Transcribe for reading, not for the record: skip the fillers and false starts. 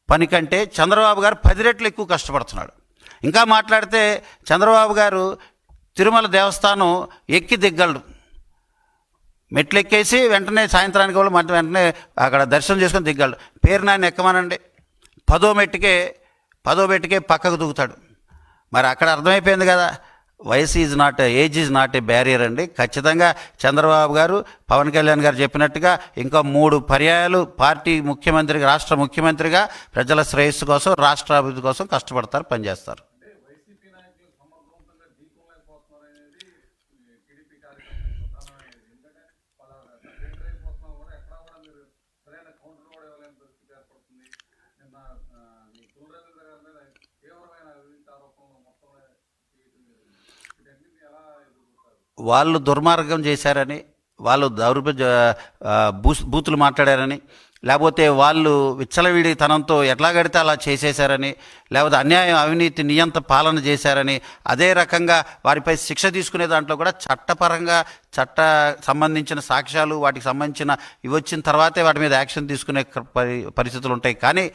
పని కంటే చంద్రబాబు గారు 10 రెట్లు ఎక్కువ కష్టపడుతున్నాడు. ఇంకా మాట్లాడితే చంద్రబాబు గారు తిరుమల దేవస్థానం ఎక్కి దిగ్గలడు. మెట్లు ఎక్కేసి వెంటనే సాయంత్రానికి వాళ్ళు వెంటనే అక్కడ దర్శనం చేసుకొని దిగ్గలడు. పేరు నాయన ఎక్కమనండి, 10వ మెట్టుకే పక్కకు దూకుతాడు. మరి అక్కడ అర్థమైపోయింది కదా, age is not a barrier అండి. ఖచ్చితంగా చంద్రబాబు గారు, పవన్ కళ్యాణ్ గారు చెప్పినట్టుగా ఇంకా 3 పర్యాయాలు పార్టీ ముఖ్యమంత్రిగా, రాష్ట్ర ముఖ్యమంత్రిగా ప్రజల శ్రేయస్సు కోసం, రాష్ట్ర అభివృద్ధి కోసం కష్టపడతారు, పనిచేస్తారు. వాళ్ళు దుర్మార్గం చేశారని, వాళ్ళు బూతులు మాట్లాడారని, లేకపోతే వాళ్ళు విచ్చలవిడితనంతో ఎట్లా గడితే అలా చేసేశారని, లేకపోతే అన్యాయం, అవినీతి, నియంత పాలన చేశారని, అదే రకంగా వారిపై శిక్ష తీసుకునే దాంట్లో కూడా చట్టపరంగా సంబంధించిన సాక్ష్యాలు, వాటికి సంబంధించిన ఇవి వచ్చిన తర్వాతే వాటి మీద యాక్షన్ తీసుకునే పరిస్థితులు ఉంటాయి. కానీ